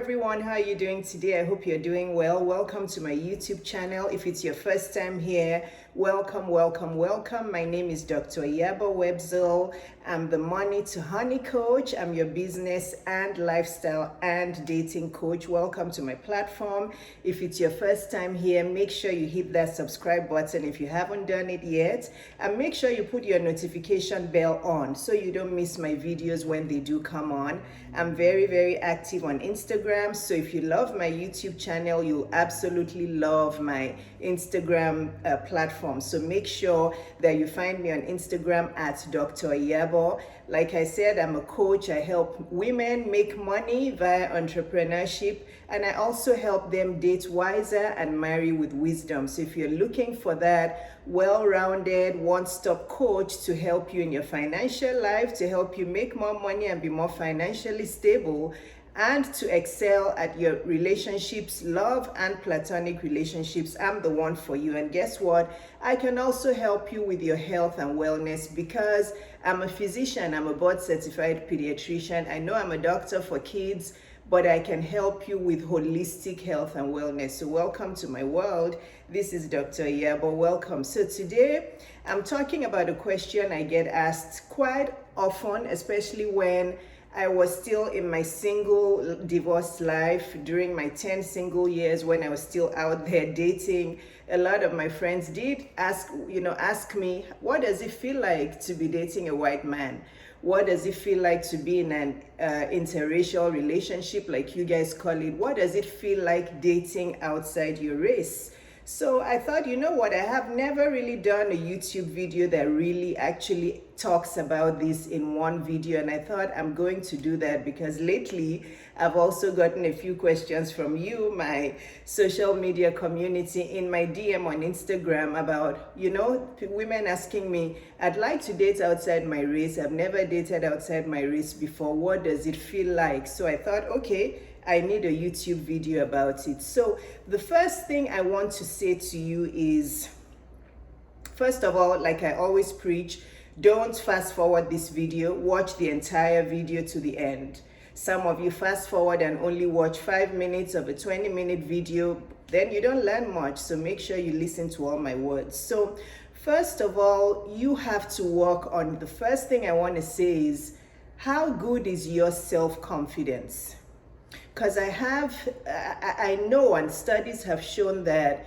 everyone, how are you doing today? I hope you're doing well. Welcome to my YouTube channel. If it's your first time here, welcome. My name is Dr. Iyabo Webzel. I'm the Money to Honey coach. I'm your business and lifestyle and dating coach. Welcome to my platform. If it's your first time here, make sure you hit that subscribe button if you haven't done it yet, and make sure you put your notification bell on so you don't miss my videos when they do come on. I'm very active on Instagram, so if you love my YouTube channel, you'll absolutely love my Instagram platform. So make sure that you find me on Instagram at Dr. Iyabo. Like I said, I'm a coach. I help women make money via entrepreneurship, and I also help them date wiser and marry with wisdom. So if you're looking for that well-rounded one-stop coach to help you in your financial life, to help you make more money and be more financially stable, and to excel at your relationships, love and platonic relationships, I'm the one for you. And guess what? I can also help you with your health and wellness because I'm a physician. I'm a board-certified pediatrician. I know I'm a doctor for kids, but I can help you with holistic health and wellness. So welcome to my world. This is Dr. Iyabo. Welcome. So today I'm talking about a question I get asked quite often, especially when I was still in my single divorced life during my 10 single years when I was still out there dating. A lot of my friends did ask me, what does it feel like to be dating a white man? What does it feel like to be in an interracial relationship, like you guys call it? What does it feel like dating outside your race? So I thought, you know what, I have never really done a YouTube video that really actually talks about this in one video, and I thought I'm going to do that because lately I've also gotten a few questions from you, my social media community, in my DM on Instagram about, women asking me, I'd like to date outside my race. I've never dated outside my race before. What does it feel like? So I thought, okay, I need a YouTube video about it. So the first thing I want to say to you is, first of all, like I always preach, don't fast forward this video. Watch the entire video to the end. Some of you fast forward and only watch 5 minutes of a 20-minute video, then you don't learn much. So make sure you listen to all my words. So first of all, you have to work on, the first thing I want to say is, how good is your self-confidence? Because I know, and studies have shown that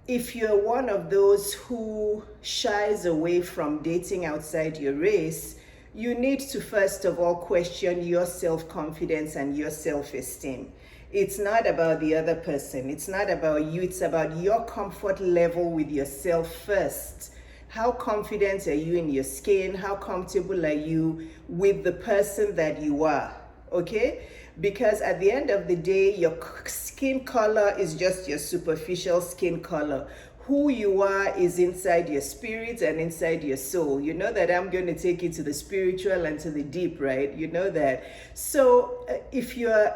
if you're one of those who shies away from dating outside your race, you need to first of all question your self-confidence and your self-esteem. It's not about the other person. It's not about you. It's about your comfort level with yourself first. How confident are you in your skin? How comfortable are you with the person that you are? Okay? Because at the end of the day, your skin color is just your superficial skin color. Who you are is inside your spirit and inside your soul. You know that I'm going to take you to the spiritual and to the deep, right? You know that. So if you're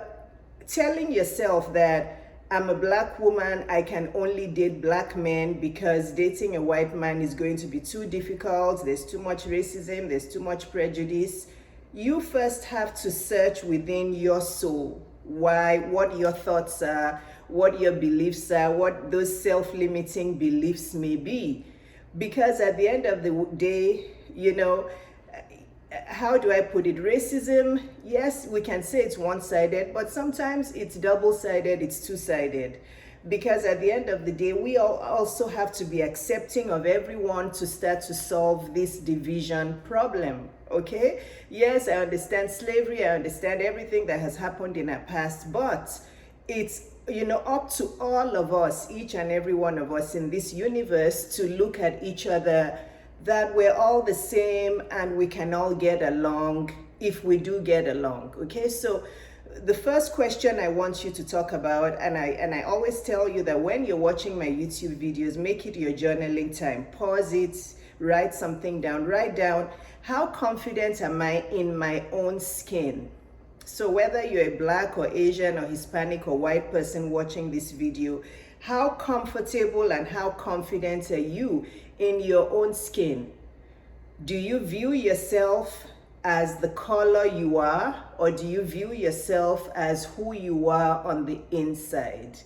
telling yourself that I'm a black woman, I can only date black men because dating a white man is going to be too difficult, there's too much racism, there's too much prejudice, you first have to search within your soul what your thoughts are, what your beliefs are, what those self-limiting beliefs may be. Because at the end of the day, how do I put it? Racism, yes, we can say it's one-sided, but sometimes it's double-sided, it's two-sided. Because at the end of the day, we all also have to be accepting of everyone to start to solve this division problem, okay? Yes, I understand slavery, I understand everything that has happened in our past, but it's, up to all of us, each and every one of us in this universe, to look at each other that we're all the same and we can all get along if we do get along, okay? So the first question I want you to talk about, and I always tell you that when you're watching my YouTube videos, make it your journaling time. Pause it, write something down. Write down, how confident am I in my own skin? So whether you're a black or Asian or Hispanic or white person watching this video, how comfortable and how confident are you in your own skin? Do you view yourself as the color you are, or do you view yourself as who you are on the inside?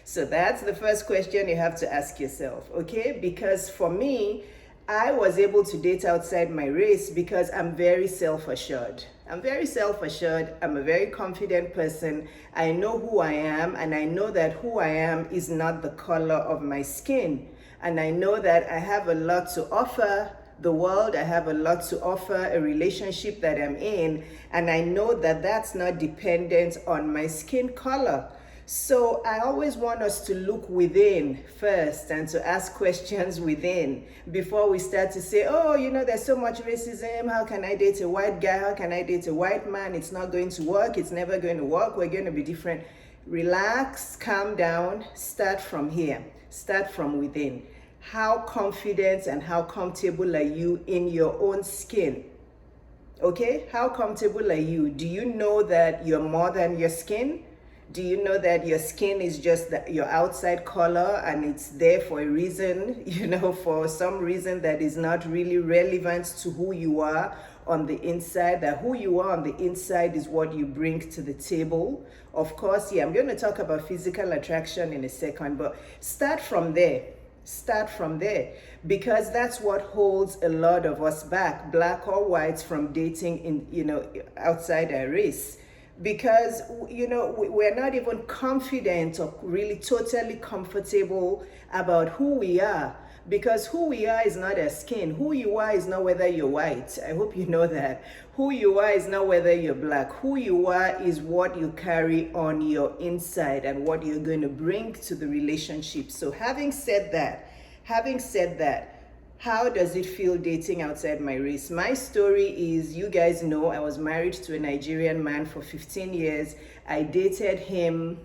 So that's the first question you have to ask yourself, okay? Because for me, I was able to date outside my race because I'm very self-assured. I'm very self-assured. I'm a very confident person. I know who I am, and I know that who I am is not the color of my skin. And I know that I have a lot to offer the world. I have a lot to offer a relationship that I'm in, and I know that that's not dependent on my skin color. So I always want us to look within first and to ask questions within before we start to say, oh, there's so much racism. How can I date a white guy? How can I date a white man? It's not going to work. It's never going to work. We're going to be different. Relax, calm down, start from here. Start from within. How confident and how comfortable are you in your own skin? Okay? How comfortable are you? Do you know that you're more than your skin? Do you know that your skin is just your outside color and it's there for a reason, for some reason that is not really relevant to who you are on the inside, that who you are on the inside is what you bring to the table? Of course, I'm going to talk about physical attraction in a second, but start from there. Start from there, because that's what holds a lot of us back, black or whites, from dating outside our race. Because we're not even confident or really totally comfortable about who we are, because who we are is not our skin. Who you are is not whether you're white. I hope you know that. Who you are is not whether you're black. Who you are is what you carry on your inside and what you're going to bring to the relationship. So having said that, how does it feel dating outside my race? My story is, you guys know, I was married to a Nigerian man for 15 years. I dated him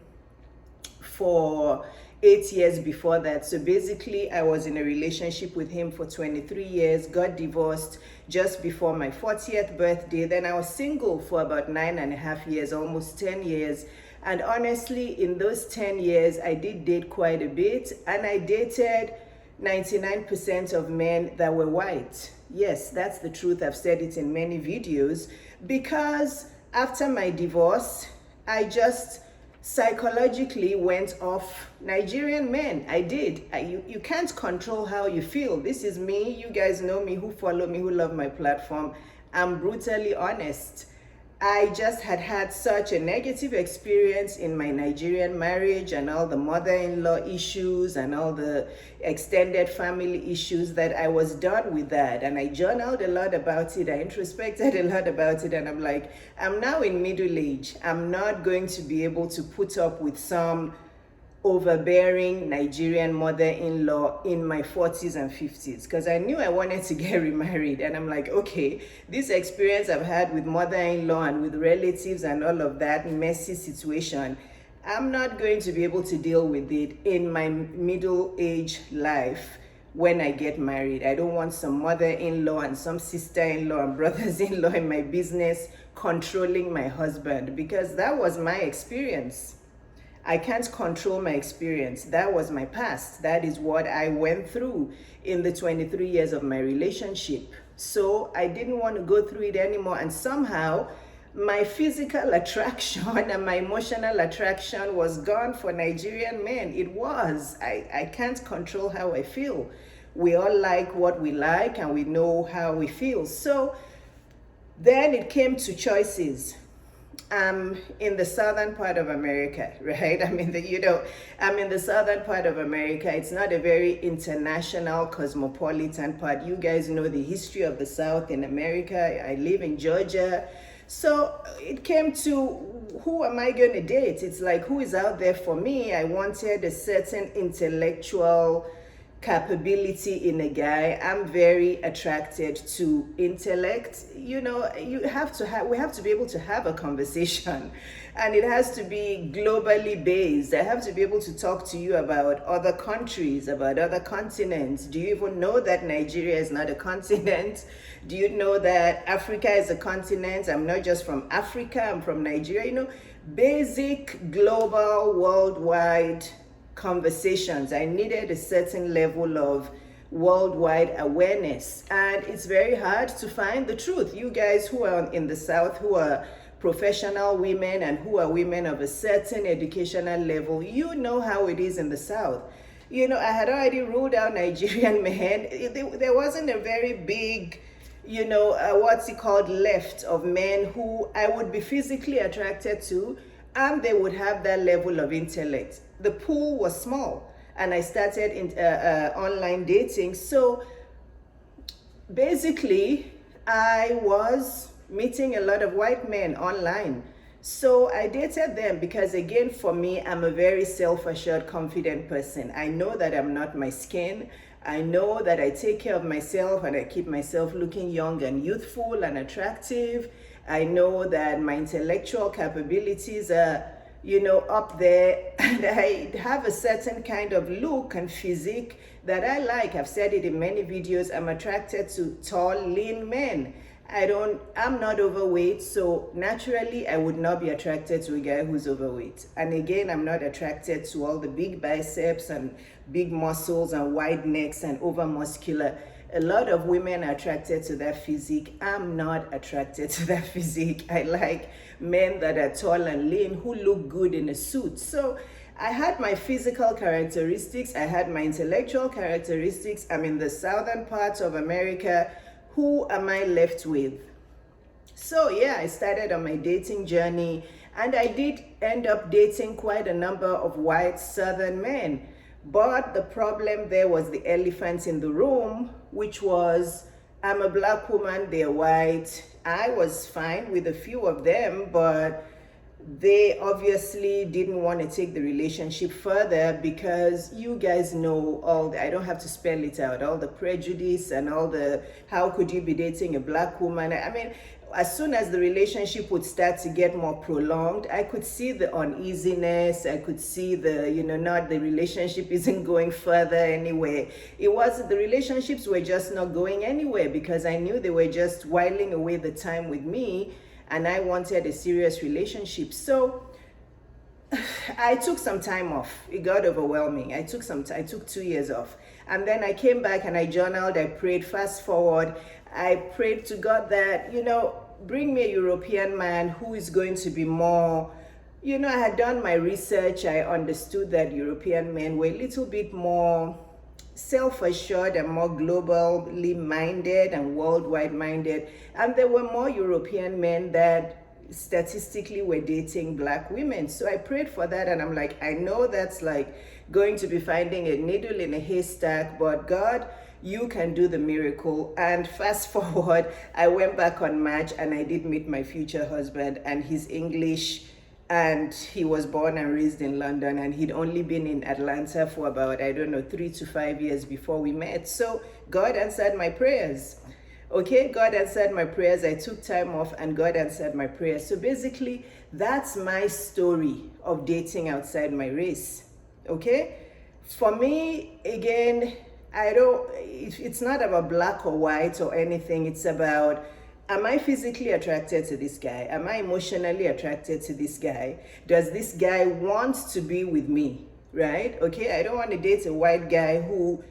for 8 years before that. So basically, I was in a relationship with him for 23 years, got divorced just before my 40th birthday. Then I was single for about 9.5 years, almost 10 years. And honestly, in those 10 years, I did date quite a bit, and I dated 99% of men that were white. Yes, that's the truth. I've said it in many videos, because after my divorce, I just psychologically went off Nigerian men. I did. You can't control how you feel. This is me. You guys know me, who follow me, who love my platform. I'm brutally honest. I just had such a negative experience in my Nigerian marriage, and all the mother-in-law issues and all the extended family issues, that I was done with that. And I journaled a lot about it. I introspected a lot about it. And I'm like, I'm now in middle age. I'm not going to be able to put up with some overbearing Nigerian mother-in-law in my 40s and 50s, because I knew I wanted to get remarried. And I'm like, okay, this experience I've had with mother-in-law and with relatives and all of that messy situation, I'm not going to be able to deal with it in my middle-age life when I get married. I don't want some mother-in-law and some sister-in-law and brothers-in-law in my business controlling my husband, because that was my experience. I can't control my experience. That was my past. That is what I went through in the 23 years of my relationship. So I didn't want to go through it anymore. And somehow my physical attraction and my emotional attraction was gone for Nigerian men. It was. I can't control how I feel. We all like what we like, and we know how we feel. So then it came to choices. I'm in the southern part of America, right? I'm in the southern part of America. It's not a very international, cosmopolitan part. You guys know the history of the South in America. I live in Georgia. So it came to, who am I going to date? It's like, who is out there for me? I wanted a certain intellectual capability in a guy. I'm very attracted to intellect. We have to be able to have a conversation, and it has to be globally based. I have to be able to talk to you about other countries, about other continents. Do you even know that Nigeria is not a continent? Do you know that Africa is a continent? I'm not just from Africa, I'm from Nigeria. Basic, global, worldwide conversations. I needed a certain level of worldwide awareness. And it's very hard to find the truth. You guys who are in the South, who are professional women and who are women of a certain educational level, you know how it is in the South. I had already ruled out Nigerian men. There wasn't a very big, what's it called, left of men who I would be physically attracted to, and they would have that level of intellect. The pool was small, and I started in online dating. So basically, I was meeting a lot of white men online. So I dated them because, again, for me, I'm a very self-assured, confident person. I know that I'm not my skin. I know that I take care of myself and I keep myself looking young and youthful and attractive. I know that my intellectual capabilities are, up there. And I have a certain kind of look and physique that I like. I've said it in many videos. I'm attracted to tall, lean men. I'm not overweight, so naturally I would not be attracted to a guy who's overweight. And again, I'm not attracted to all the big biceps and big muscles and wide necks and over muscular. A lot of women are attracted to that physique. I'm not attracted to that physique. I like men that are tall and lean who look good in a suit. So I had my physical characteristics, I had my intellectual characteristics. I'm in the southern parts of America. Who am I left with? So yeah, I started on my dating journey, and I did end up dating quite a number of white southern men. But the problem there was the elephant in the room, which was I'm a black woman, they're white. I was fine with a few of them, but they obviously didn't want to take the relationship further because you guys know I don't have to spell it out, all the prejudice and all the, how could you be dating a black woman? I mean, as soon as the relationship would start to get more prolonged, I could see the uneasiness. I could see the, not the relationship isn't going further anywhere. The relationships were just not going anywhere because I knew they were just whiling away the time with me. And I wanted a serious relationship. So I took some time off. It got overwhelming. I took 2 years off. And then I came back and I journaled, I prayed. Fast forward, I prayed to God that, bring me a European man who is going to be more, I had done my research. I understood that European men were a little bit more self-assured and more globally minded and worldwide minded, and there were more European men that statistically were dating black women. So I prayed for that, and I'm like, I know that's like going to be finding a needle in a haystack, but God, you can do the miracle. And fast forward, I went back on Match and I did meet my future husband, and he's English. And he was born and raised in London, and he'd only been in Atlanta for about, 3 to 5 years before we met. So God answered my prayers. Okay, God answered my prayers. I took time off and God answered my prayers. So basically, that's my story of dating outside my race. Okay? For me, again, it's not about black or white or anything. It's about, am I physically attracted to this guy? Am I emotionally attracted to this guy? Does this guy want to be with me? Right? Okay, I don't want to date a white guy who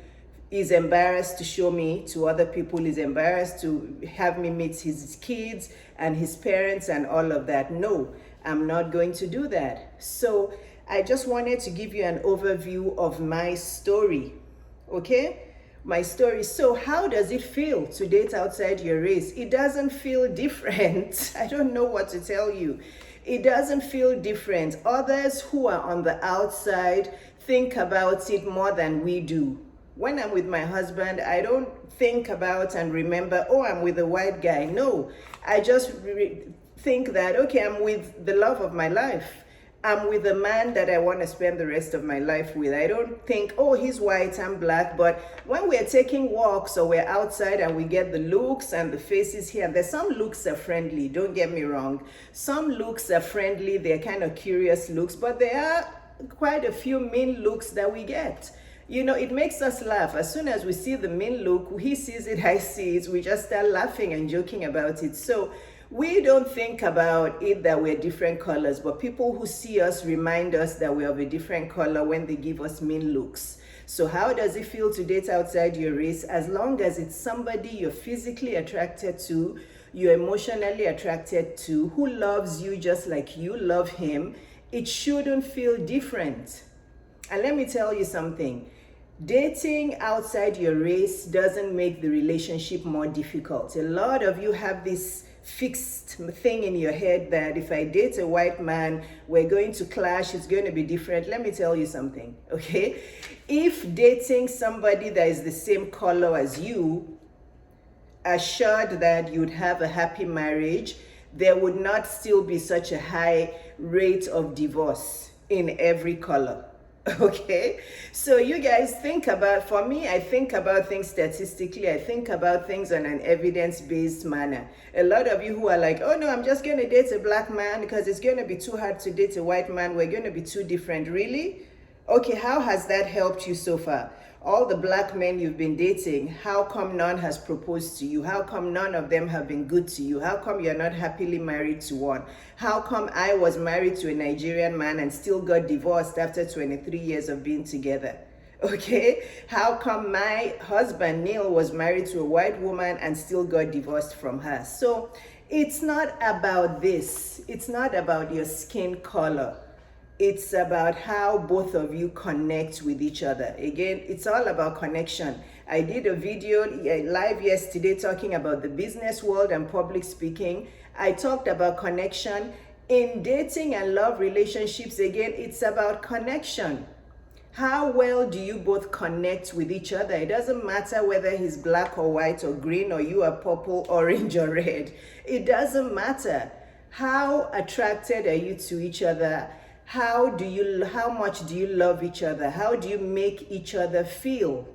is embarrassed to show me to other people, is embarrassed to have me meet his kids and his parents and all of that. No, I'm not going to do that. So I just wanted to give you an overview of my story. Okay? My story. So how does it feel to date outside your race? It doesn't feel different. I don't know what to tell you. It doesn't feel different. Others who are on the outside think about it more than we do. When I'm with my husband, I don't think about and remember, oh, I'm with a white guy. No, I just think that, okay, I'm with the love of my life. I'm with a man that I want to spend the rest of my life with. I don't think, oh, he's white, I'm black. But when we're taking walks or we're outside and we get the looks and the faces here, there's some looks are friendly, don't get me wrong. Some looks are friendly, they're kind of curious looks, but there are quite a few mean looks that we get. You know, it makes us laugh. As soon as we see the mean look, he sees it, I see it, we just start laughing and joking about it. So we don't think about it that we're different colors, but people who see us remind us that we're of a different color when they give us mean looks. So how does it feel to date outside your race? As long as it's somebody you're physically attracted to, you're emotionally attracted to, who loves you just like you love him, it shouldn't feel different. And let me tell you something. Dating outside your race doesn't make the relationship more difficult. A lot of you have this fixed thing in your head that if I date a white man, we're going to clash, it's going to be different. Let me tell you something, okay? If dating somebody that is the same color as you, assured that you'd have a happy marriage, there would not still be such a high rate of divorce in every color. Okay, so you guys think about, for me, I think about things statistically. I think about things on an evidence-based manner. A lot of you who are like, oh no, I'm just going to date a black man because it's going to be too hard to date a white man. We're going to be too different. Really? Okay, how has that helped you so far? All the black men you've been dating, how come none has proposed to you? How come none of them have been good to you? How come you're not happily married to one? How come I was married to a Nigerian man and still got divorced after 23 years of being together? Okay, how come my husband Neil was married to a white woman and still got divorced from her? So it's not about this. It's not about your skin color. It's about how both of you connect with each other. Again, it's all about connection. I did a video live yesterday talking about the business world and public speaking. I talked about connection. In dating and love relationships, again, it's about connection. How well do you both connect with each other? It doesn't matter whether he's black or white or green or you are purple, orange or red. It doesn't matter. How attracted are you to each other? How much do you love each other? How do you make each other feel?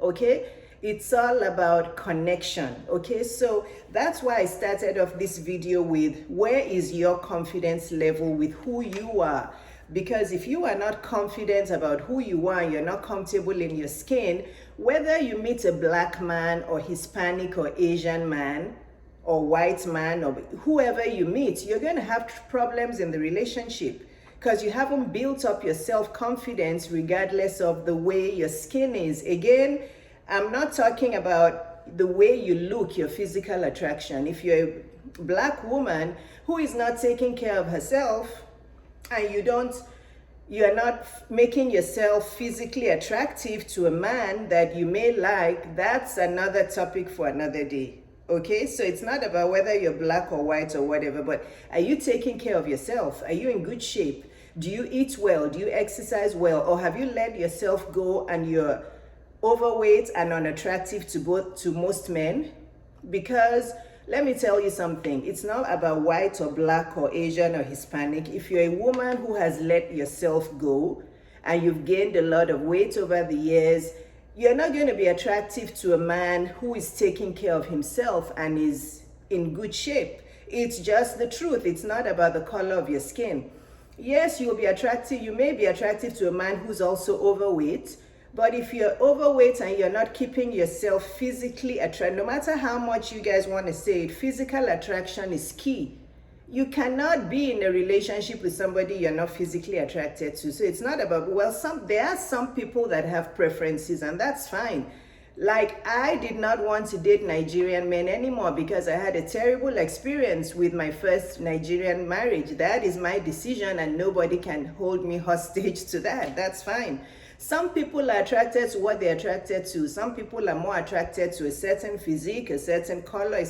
Okay? It's all about connection. Okay? So that's why I started off this video with, where is your confidence level with who you are? Because if you are not confident about who you are, you're not comfortable in your skin, whether you meet a black man or Hispanic or Asian man or white man or whoever you meet, you're going to have problems in the relationship. Because you haven't built up your self-confidence regardless of the way your skin is. Again, I'm not talking about the way you look, your physical attraction. If you're a black woman who is not taking care of herself and you're not making yourself physically attractive to a man that you may like, that's another topic for another day. Okay, so it's not about whether you're black or white or whatever, but are you taking care of yourself? Are you in good shape? Do you eat well? Do you exercise well? Or have you let yourself go and you're overweight and unattractive to most men? Because let me tell you something, it's not about white or black or Asian or Hispanic. If you're a woman who has let yourself go and you've gained a lot of weight over the years, you're not going to be attractive to a man who is taking care of himself and is in good shape. It's just the truth. It's not about the color of your skin. Yes, you'll be attractive. You may be attractive to a man who's also overweight. But if you're overweight and you're not keeping yourself physically attractive, no matter how much you guys want to say it, physical attraction is key. You cannot be in a relationship with somebody you're not physically attracted to. So it's not about, well, there are some people that have preferences, and that's fine. Like, I did not want to date Nigerian men anymore because I had a terrible experience with my first Nigerian marriage. That is my decision, and nobody can hold me hostage to that. That's fine. Some people are attracted to what they're attracted to. Some people are more attracted to a certain physique, a certain color.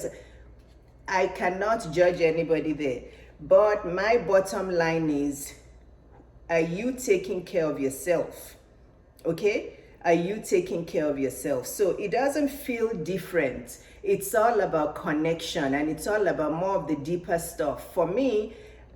I cannot judge anybody there. But my bottom line is, are you taking care of yourself? Okay? Are you taking care of yourself? So it doesn't feel different. It's all about connection, and it's all about more of the deeper stuff. For me,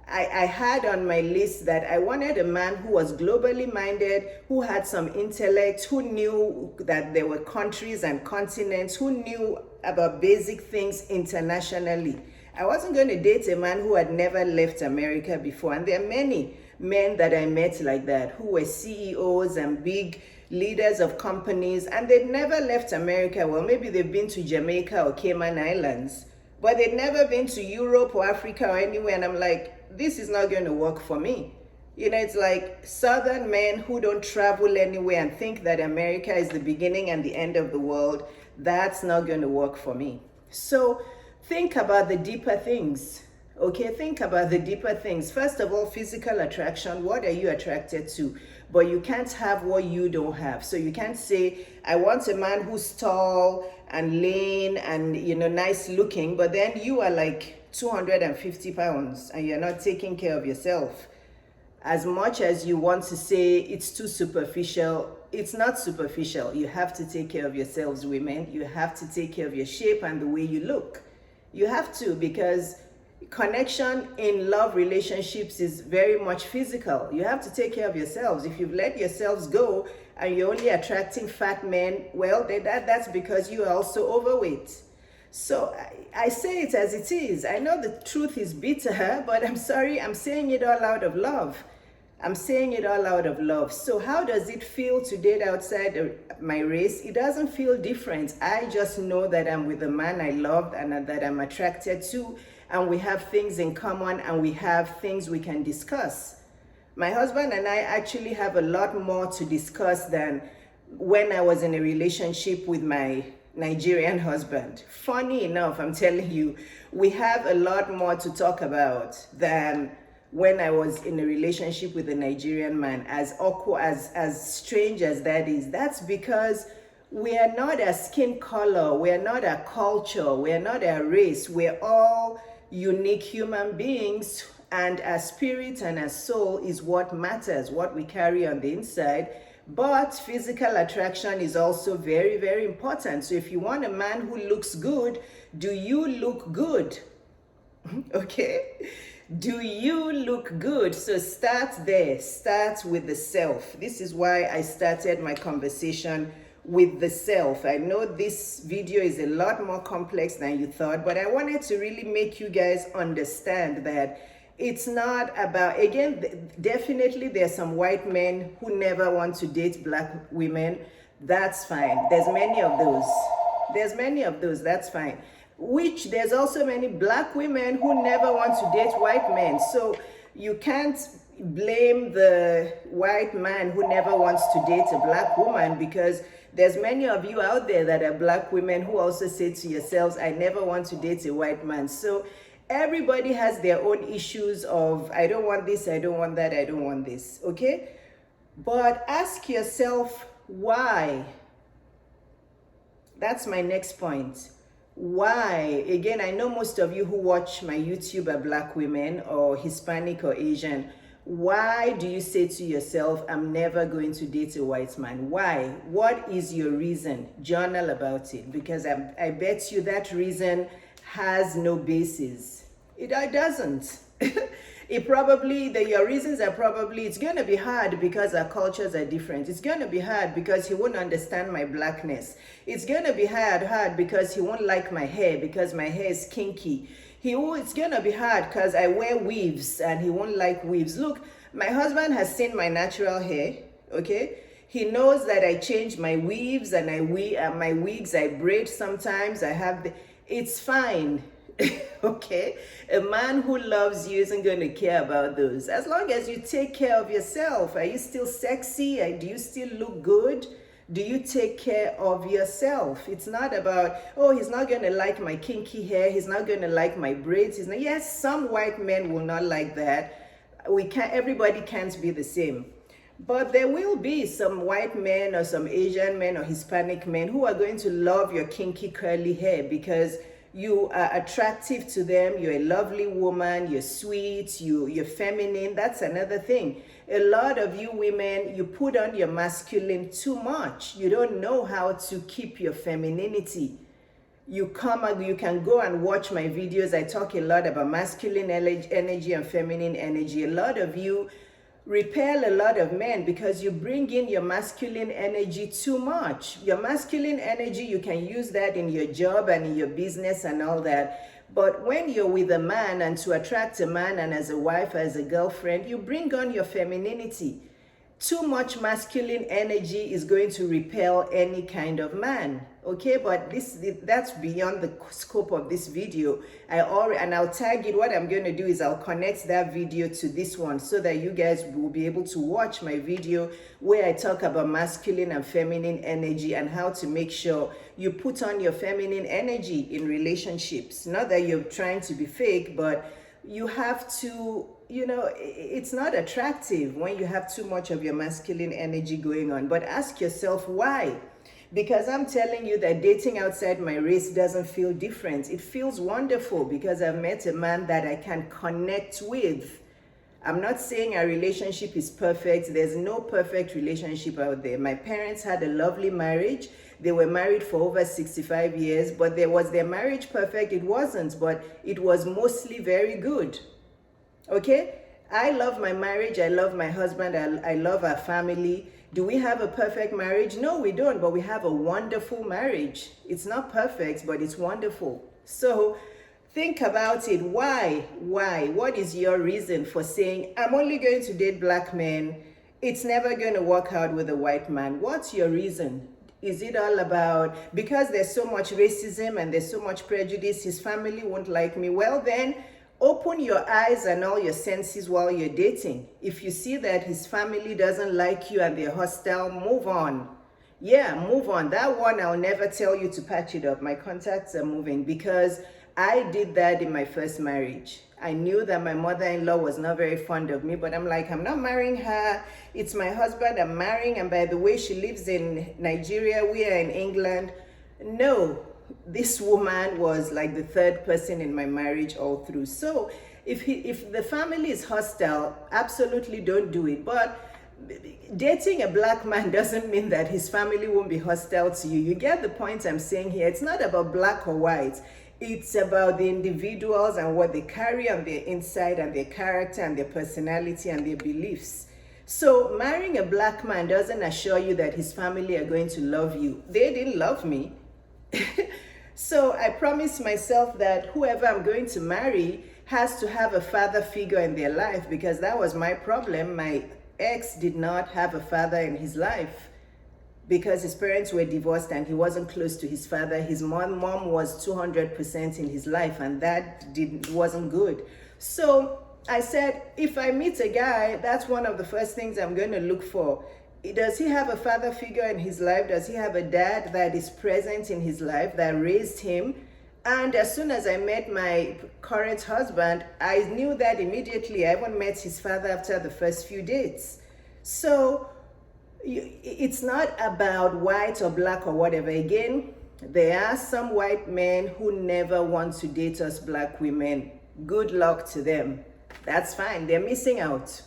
I had on my list that I wanted a man who was globally minded, who had some intellect, who knew that there were countries and continents, who knew about basic things internationally. I wasn't going to date a man who had never left America before. And there are many men that I met like that, who were CEOs and big leaders of companies, and they'd never left America. Well, maybe they've been to Jamaica or Cayman Islands, but they'd never been to Europe or Africa or anywhere. And I'm like, this is not going to work for me. You know, it's like Southern men who don't travel anywhere and think that America is the beginning and the end of the world. That's not going to work for me. So think about the deeper things. Okay, think about the deeper things. First of all, physical attraction. What are you attracted to? But you can't have what you don't have. So you can't say, I want a man who's tall and lean and, you know, nice looking, but then you are like 250 pounds and you're not taking care of yourself. As much as you want to say it's too superficial, it's not superficial. You have to take care of yourselves, women. You have to take care of your shape and the way you look. You have to, because connection in love relationships is very much physical. You have to take care of yourselves. If you've let yourselves go and you're only attracting fat men, well, that's because you are also overweight. So I say it as it is. I know the truth is bitter, but I'm sorry, I'm saying it all out of love. I'm saying it all out of love. So how does it feel to date outside my race? It doesn't feel different. I just know that I'm with a man I love and that I'm attracted to, and we have things in common and we have things we can discuss. My husband and I actually have a lot more to discuss than when I was in a relationship with my Nigerian husband. Funny enough, I'm telling you, we have a lot more to talk about than when I was in a relationship with a Nigerian man. As awkward, as strange as that is, that's because we are not a skin color, we are not a culture, we are not a race. We're all unique human beings, and our spirit and our soul is what matters, what we carry on the inside. But physical attraction is also very, very important. So if you want a man who looks good, do you look good? Okay? Do you look good? So start there. Start with the self. This is why I started my conversation with the self. I know this video is a lot more complex than you thought, but I wanted to really make you guys understand that it's not about, again, definitely there's some white men who never want to date black women. That's fine. There's many of those. There's many of those. That's fine. Which there's also many black women who never want to date white men. So you can't blame the white man who never wants to date a black woman, because there's many of you out there that are black women who also say to yourselves, I never want to date a white man. So everybody has their own issues of, I don't want this, I don't want that, I don't want this, okay? But ask yourself, why? That's my next point. Why? Again, I know most of you who watch my YouTube are black women or Hispanic or Asian. Why do you say to yourself, I'm never going to date a white man? Why? What is your reason? Journal about it, because I bet you that reason has no basis. It doesn't. Your reasons are probably, it's going to be hard because our cultures are different. It's going to be hard because he won't understand my blackness. It's going to be hard because he won't like my hair, because my hair is kinky. It's going to be hard because I wear weaves and he won't like weaves. Look, my husband has seen my natural hair, okay? He knows that I change my weaves and my wigs, I braid sometimes. It's fine. Okay, a man who loves you isn't going to care about those. As long as you take care of yourself. Are you still sexy? Do you still look good? Do you take care of yourself? It's not about, oh, he's not going to like my kinky hair, he's not going to like my braids. Yes, some white men will not like that. Everybody can't be the same. But there will be some white men or some Asian men or Hispanic men who are going to love your kinky curly hair because you are attractive to them. You're a lovely woman, you're sweet, you're feminine. That's another thing. A lot of you women, you put on your masculine too much. You don't know how to keep your femininity. You can go and watch my videos. I talk a lot about masculine energy and feminine energy. A lot of you repel a lot of men because you bring in your masculine energy too much. Your masculine energy, you can use that in your job and in your business and all that. But when you're with a man, and to attract a man, and as a wife, as a girlfriend, you bring on your femininity. Too much masculine energy is going to repel any kind of man. Okay, but that's beyond the scope of this video. And I'll tag it. What I'm going to do is I'll connect that video to this one so that you guys will be able to watch my video where I talk about masculine and feminine energy and how to make sure you put on your feminine energy in relationships. Not that you're trying to be fake, but you have to, it's not attractive when you have too much of your masculine energy going on. But ask yourself why. Because I'm telling you that dating outside my race doesn't feel different. It feels wonderful because I've met a man that I can connect with. I'm not saying our relationship is perfect. There's no perfect relationship out there. My parents had a lovely marriage. They were married for over 65 years, but was their marriage perfect? It wasn't, but it was mostly very good. Okay? I love my marriage. I love my husband. I love our family. Do we have a perfect marriage? No, we don't, but we have a wonderful marriage. It's not perfect, but it's wonderful. So think about it. Why? What is your reason for saying, I'm only going to date black men? It's never going to work out with a white man. What's your reason? Is it all about, because there's so much racism and there's so much prejudice, his family won't like me? Well, then, open your eyes and all your senses while you're dating. If you see that his family doesn't like you and they're hostile, move on. Yeah, move on. That one, I'll never tell you to patch it up. My contacts are moving because I did that in my first marriage. I knew that my mother-in-law was not very fond of me, but I'm like, I'm not marrying her. It's my husband I'm marrying. And by the way, she lives in Nigeria. We are in England. No. This woman was like the third person in my marriage all through. So if the family is hostile, absolutely don't do it. But dating a black man doesn't mean that his family won't be hostile to you. You get the point I'm saying here. It's not about black or white. It's about the individuals and what they carry on their inside and their character and their personality and their beliefs. So marrying a black man doesn't assure you that his family are going to love you. They didn't love me. So I promised myself that whoever I'm going to marry has to have a father figure in their life, because that was my problem. My ex did not have a father in his life because his parents were divorced and he wasn't close to his father. His mom was 200% in his life, and that wasn't good. So I said, if I meet a guy, that's one of the first things I'm going to look for. Does he have a father figure in his life? Does he have a dad that is present in his life, that raised him? And as soon as I met my current husband, I knew that immediately. I even met his father after the first few dates. So it's not about white or black or whatever. Again, there are some white men who never want to date us black women. Good luck to them. That's fine. They're missing out.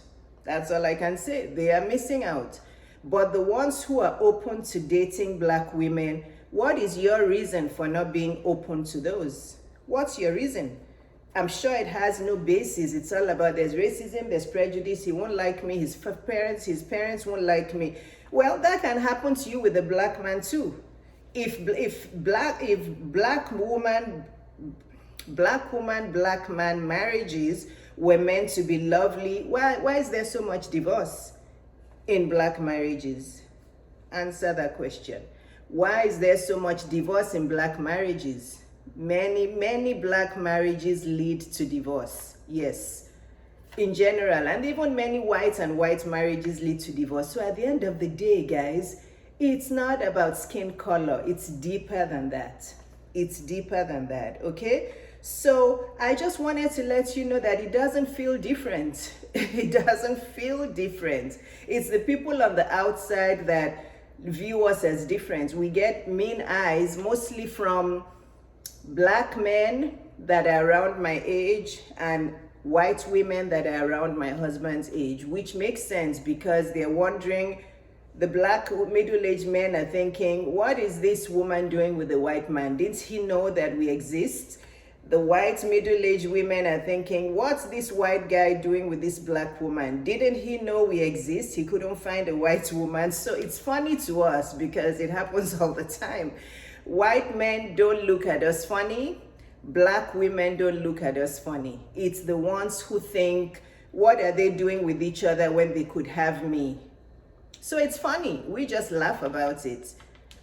That's all I can say. They are missing out. But the ones who are open to dating black women, what is your reason for not being open to those? What's your reason? I'm sure it has no basis. It's all about there's racism, there's prejudice. He won't like me. His parents won't like me. Well, that can happen to you with a black man too. If black man marriages were meant to be lovely, why is there so much divorce in black marriages? Answer that question. Why is there so much divorce in black marriages? Many black marriages lead to divorce. Yes, in general. And even many white marriages lead to divorce. So at the end of the day, guys, it's not about skin color. It's deeper than that. It's deeper than that, okay? So I just wanted to let you know that it doesn't feel different. It doesn't feel different. It's the people on the outside that view us as different. We get mean eyes mostly from black men that are around my age and white women that are around my husband's age, which makes sense because they're wondering, the black middle-aged men are thinking, what is this woman doing with the white man? Didn't he know that we exist? The white middle-aged women are thinking, what's this white guy doing with this black woman? Didn't he know we exist? He couldn't find a white woman. So it's funny to us because it happens all the time. White men don't look at us funny. Black women don't look at us funny. It's the ones who think, what are they doing with each other when they could have me? So it's funny. We just laugh about it.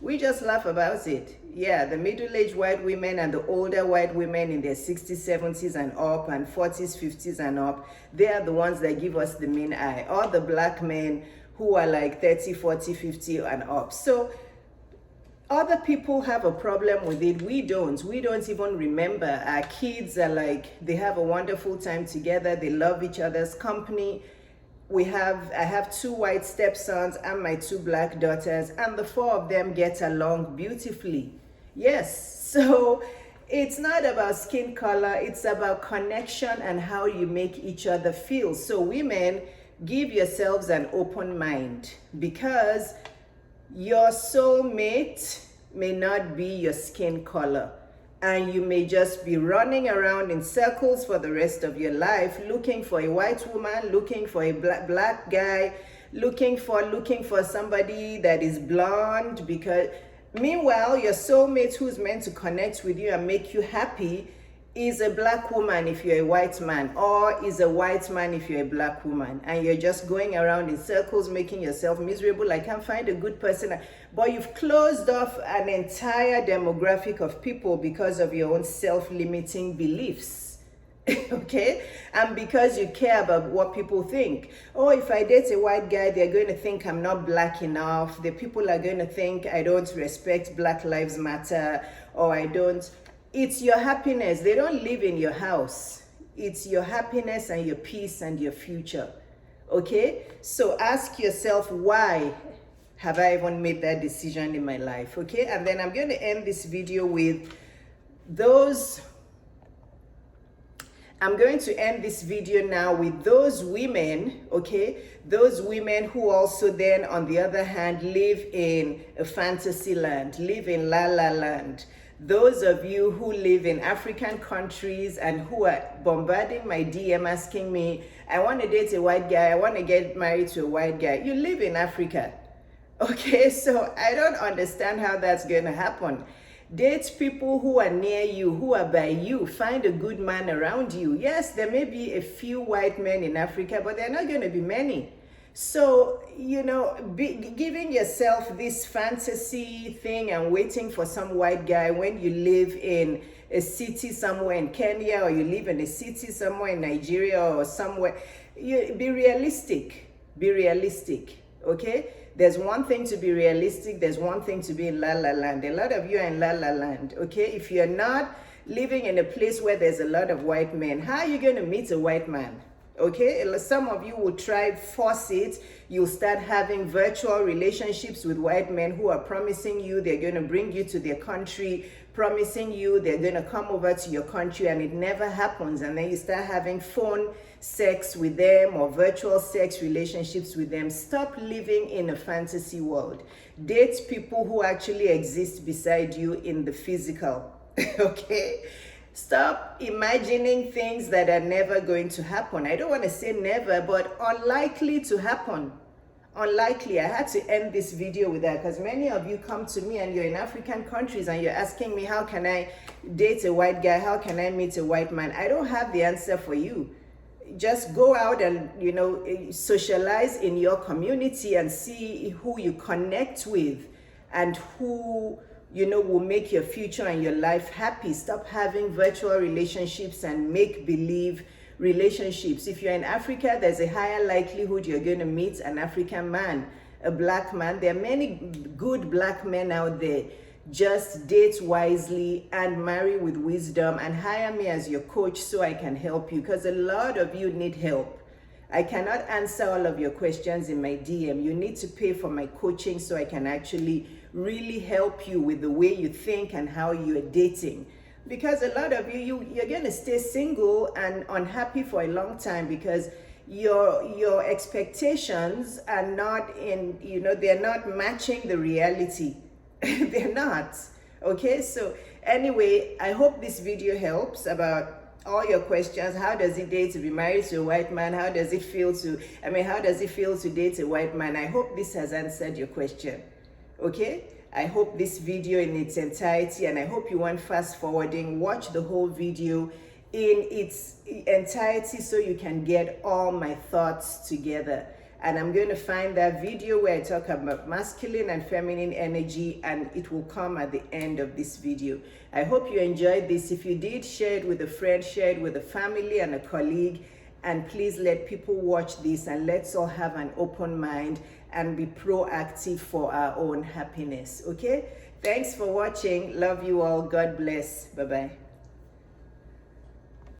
We just laugh about it. Yeah, the middle-aged white women and the older white women in their 60s, 70s and up, and 40s, 50s and up, they are the ones that give us the mean eye. Or the black men who are like 30, 40, 50 and up. So other people have a problem with it. We don't even remember. Our kids are like, they have a wonderful time together. They love each other's company. I have 2 white stepsons and my 2 black daughters, and the 4 of them get along beautifully. Yes, so it's not about skin color, it's about connection and how you make each other feel. So women, give yourselves an open mind, because your soulmate may not be your skin color, and you may just be running around in circles for the rest of your life looking for a white woman, looking for a black guy, looking for somebody that is blonde, because meanwhile your soulmate who's meant to connect with you and make you happy is a black woman if you're a white man, or is a white man if you're a black woman, and you're just going around in circles making yourself miserable. I can't find a good person. But you've closed off an entire demographic of people because of your own self-limiting beliefs. Okay? And because you care about what people think. Oh, if I date a white guy, they're going to think I'm not black enough. The people are going to think I don't respect Black Lives Matter, or I don't. It's your happiness. They don't live in your house. It's your happiness and your peace and your future. Okay? So ask yourself, why have I even made that decision in my life? Okay? And then I'm going to end this video with those. I'm going to end this video now with those women, okay? Those women who also then, on the other hand, live in a fantasy land, live in La La Land. Those of you who live in African countries and who are bombarding my DM asking me, I want to date a white guy, I want to get married to a white guy. You live in Africa, okay? So I don't understand how that's going to happen. Date people who are near you, who are by you. Find a good man around you. Yes, there may be a few white men in Africa, but they're not going to be many. So, you know, giving yourself this fantasy thing and waiting for some white guy when you live in a city somewhere in Kenya, or you live in a city somewhere in Nigeria or somewhere, be realistic. Be realistic, okay? There's one thing to be realistic. There's one thing to be in La La Land. A lot of you are in La La Land, okay? If you're not living in a place where there's a lot of white men, how are you going to meet a white man? Okay, some of you will try force it. You'll start having virtual relationships with white men who are promising you they're going to bring you to their country, promising you they're going to come over to your country, and it never happens. And then you start having phone sex with them or virtual sex relationships with them. Stop living in a fantasy world. Date people who actually exist beside you in the physical. Okay? Stop imagining things that are never going to happen. I don't want to say never, but unlikely to happen. Unlikely. I had to end this video with that because many of you come to me and you're in African countries and you're asking me, how can I date a white guy? How can I meet a white man? I don't have the answer for you. Just go out and, you know, socialize in your community and see who you connect with and who, you know, will make your future and your life happy. Stop having virtual relationships and make-believe relationships. If you're in Africa, there's a higher likelihood you're going to meet an African man, a black man. There are many good black men out there. Just date wisely and marry with wisdom and hire me as your coach so I can help you, because a lot of you need help. I cannot answer all of your questions in my DM. You need to pay for my coaching so I can actually really help you with the way you think and how you're dating. Because a lot of you're going to stay single and unhappy for a long time because your expectations are not in, you know, they're not matching the reality. They're not. Okay, so anyway, I hope this video helps about all your questions. How does it date to be married to a white man? How does it feel to, how does it feel to date a white man? I hope this has answered your question. Okay, I hope this video in its entirety, and I hope you want fast forwarding, watch the whole video in its entirety so you can get all my thoughts together. and I'm going to find that video where I talk about masculine and feminine energy, and it will come at the end of this video. I hope you enjoyed this. If you did, share it with a friend, share it with a family and a colleague, and please let people watch this, and let's all have an open mind and be proactive for our own happiness. Okay? Thanks for watching. Love you all. God bless. Bye-bye.